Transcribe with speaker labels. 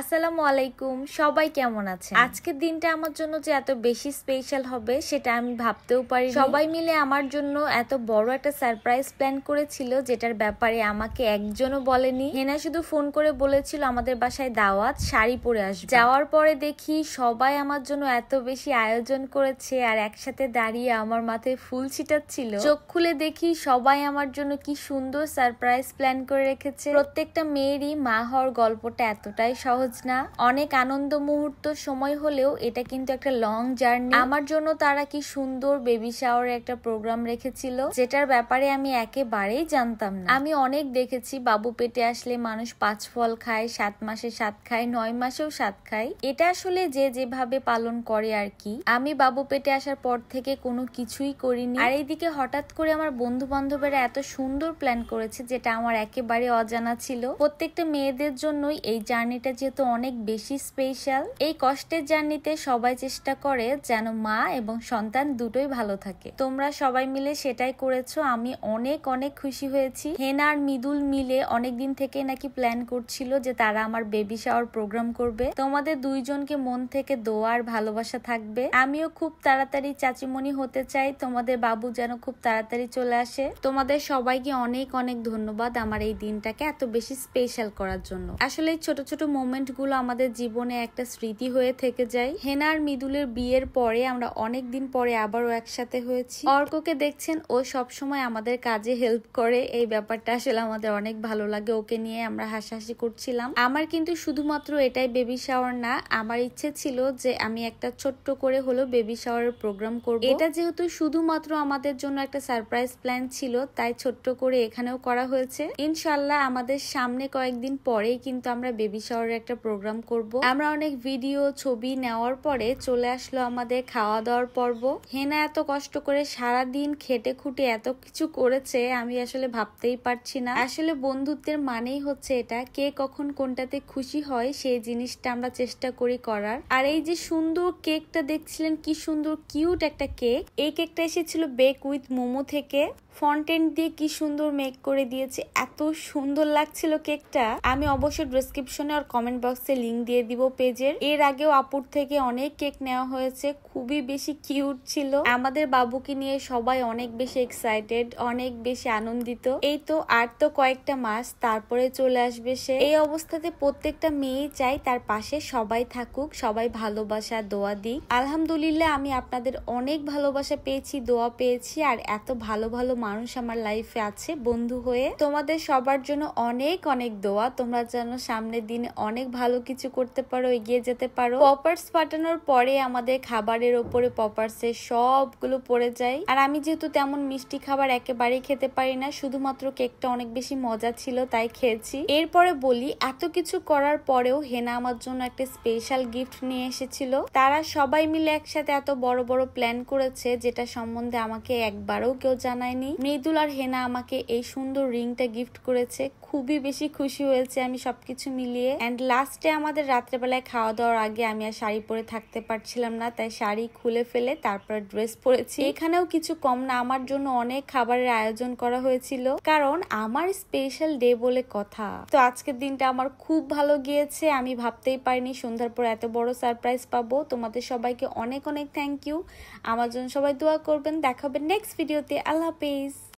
Speaker 1: আসসালামু আলাইকুম, সবাই কেমন আছেন? আজকের দিনটা আমার জন্য যে এত বেশি স্পেশাল হবে সেটা আমি ভাবতেও পারি। সবাই মিলে আমার জন্য এত বড় একটা সারপ্রাইজ প্ল্যান করেছিল, যেটার ব্যাপারে আমাকে একজনও বলেনি। হেনা শুধু ফোন করে বলেছিল আমাদের বাসায় দাওয়াত, শাড়ি পরে আসবে। যাওয়ার পরে দেখি সবাই আমার জন্য এত বেশি আয়োজন করেছে আর একসাথে দাঁড়িয়ে আমার মাথায় ফুল ছিটাচ্ছিল। চোখ খুলে দেখি সবাই আমার জন্য কি সুন্দর সারপ্রাইজ প্ল্যান করে রেখেছে। প্রত্যেকটা মেয়েরই মা হওয়ার গল্পটা এতটাই সহজ না, অনেক আনন্দ মুহূর্ত সময় হলেও এটা কিন্তু একটা লং জার্নি। আমার জন্য তারা কি সুন্দর বেবি শাওয়ারে একটা প্রোগ্রাম রেখেছিল, যেটার ব্যাপারে আমি একেবারেই জানতাম না। আমি অনেক দেখেছি বাবু পেটে আসলে মানুষ 5 ফল খায়, 7 মাসে 7 খায়, 9 মাসেও 7 খায়। এটা আসলে যে যেভাবে পালন করে আর কি। আমি বাবু পেটে আসার পর থেকে কোনো কিছুই করিনি। আর এইদিকে হঠাৎ করে আমার বন্ধু বান্ধবেরা এত সুন্দর প্ল্যান করেছে, যেটা আমার একেবারে অজানা ছিল। প্রত্যেকটা মেয়েদের জন্যই এই জার্নিটা যেহেতু অনেক বেশি স্পেশাল, এই কষ্টের জার্নিতে সবাই চেষ্টা করে যেন মা এবং সন্তান দুটোই ভালো থাকে। তোমরা সবাই মিলে সেটাই করেছো, আমি অনেক অনেক খুশি হয়েছি। হেনা আর মৃদুল মিলে অনেকদিন থেকে নাকি প্ল্যান করছিল যে তারা আমার বেবি শাওয়ার প্রোগ্রাম করবে। তোমাদের দুইজনকে মন থেকে দোয়া আর ভালোবাসা থাকবে। আমিও খুব তাড়াতাড়ি চাচিমণি হতে চাই, তোমাদের বাবু যেন খুব তাড়াতাড়ি চলে আসে। তোমাদের সবাইকে অনেক অনেক ধন্যবাদ আমার এই দিনটাকে এত বেশি স্পেশাল করার জন্য। আসলে ছোট ছোট মোমেন্ট গুলো আমাদের জীবনে একটা স্মৃতি হয়ে থেকে যায়। হেনা আর মৃদুলের বিয়ের পরে আমরা অনেক দিন পরে আবারও একসাথে হয়েছি। অর্ককে দেখছেন, ও সবসময় আমাদের কাজে হেল্প করে, এই ব্যাপারটা আসলে আমাদের অনেক ভালো লাগে। ওকে নিয়ে আমরা হাসাহাসি করছিলাম। আমার কিন্তু শুধুমাত্র এটাই বেবি শাওয়ার না, আমার ইচ্ছে ছিল যে আমি একটা ছোট্ট করে হলো বেবি শাওয়ারের প্রোগ্রাম করব। এটা যেহেতু শুধুমাত্র আমাদের জন্য একটা সারপ্রাইজ প্ল্যান ছিল, তাই ছোট্ট করে এখানেও করা হয়েছে। ইনশাল্লাহ আমাদের সামনে কয়েকদিন পরেই কিন্তু আমরা বেবি শাওয়ারের একটা প্রোগ্রাম করব। আমরা অনেক ভিডিও ছবি নেওয়ার পরে চলে আসলো আমাদের খাওয়া দাওয়ার পর্ব। হেনা এত কষ্ট করে সারাদিন খেটে খুঁটে এত কিছু করেছে, আমি আসলে ভাবতেই পারছি না। আসলে বন্ধুত্বের মানেই হচ্ছে এটা, কে কখন কোনটাতে খুশি হয় সেই জিনিসটা আমরা চেষ্টা করি করার। আর এই যে সুন্দর কেকটা দেখছিলেন, কি সুন্দর কিউট একটা কেক। এই কেকটা এসেছিল বেক উইথ মোমো থেকে। ফন্টেন্ট দিয়ে কি সুন্দর মেক করে দিয়েছে, এত সুন্দর লাগছিল কেকটা। আমি অবশ্যই ডেসক্রিপশনে আর কমেন্ট বক্সে লিংক দিয়ে দিব পেজের। এর আগেও আপুর থেকে অনেক কেক নেওয়া হয়েছে, খুবই বেশি কিউট ছিল। আমাদের বাবুকে নিয়ে সবাই অনেক বেশি এক্সাইটেড, অনেক বেশি আনন্দিত। এই তো আর তো কয়েকটা মাস, তারপরে চলে আসবে সে। এই অবস্থাতে প্রত্যেকটা মেয়েই চাই তার পাশে সবাই থাকুক, সবাই ভালোবাসা দোয়া দিক। আলহামদুলিল্লাহ আমি আপনাদের অনেক ভালোবাসা পেয়েছি, দোয়া পেয়েছি, আর এত ভালো ভালো মানুষ আমার লাইফে আছে বন্ধু হয়ে। তোমাদের সবার জন্য অনেক অনেক দোয়া, তোমরা যেন সামনের দিনে অনেক ভালো কিছু করতে পারো, এগিয়ে যেতে পারো। পপার্স ফাটানোর পরে আমাদের খাবারের ওপরে পপার্সের সবগুলো পড়ে যায়। আর আমি যেহেতু তেমন মিষ্টি খাবার একেবারেই খেতে পারি না, শুধুমাত্র কেকটা অনেক বেশি মজা ছিল তাই খেয়েছি। এরপরে বলি, এত কিছু করার পরেও হেনা আমার জন্য একটা স্পেশাল গিফট নিয়ে এসেছিল। তারা সবাই মিলে একসাথে এত বড় বড় প্ল্যান করেছে, যেটা সম্বন্ধে আমাকে একবারও কেউ জানায়নি। মৃদুল আর হেনা আমাকে এই সুন্দর রিংটা গিফট করেছে, খুবই বেশি খুশি হয়েছে আমি সবকিছু মিলিয়ে। এন্ড লাস্টে আমাদের রাত্রেবেলায় খাওয়া দাওয়ার আগে আমি আর শাড়ি পরে থাকতে পারছিলাম না, তাই শাড়ি খুলে ফেলে তারপর ড্রেস পরেছি। এখানেও কিছু কম না, আমার জন্য অনেক খাবারের আয়োজন করা হয়েছিল, কারণ আমার স্পেশাল ডে বলে কথা। তো আজকের দিনটা আমার খুব ভালো গিয়েছে, আমি ভাবতেই পারিনি সন্ধ্যার পর এত বড় সারপ্রাইজ পাবো। তোমাদের সবাইকে অনেক অনেক থ্যাংক ইউ। আমার জন্য সবাই দোয়া করবেন। দেখা হবে নেক্সট ভিডিওতে। আল্লাহ হাফেজ।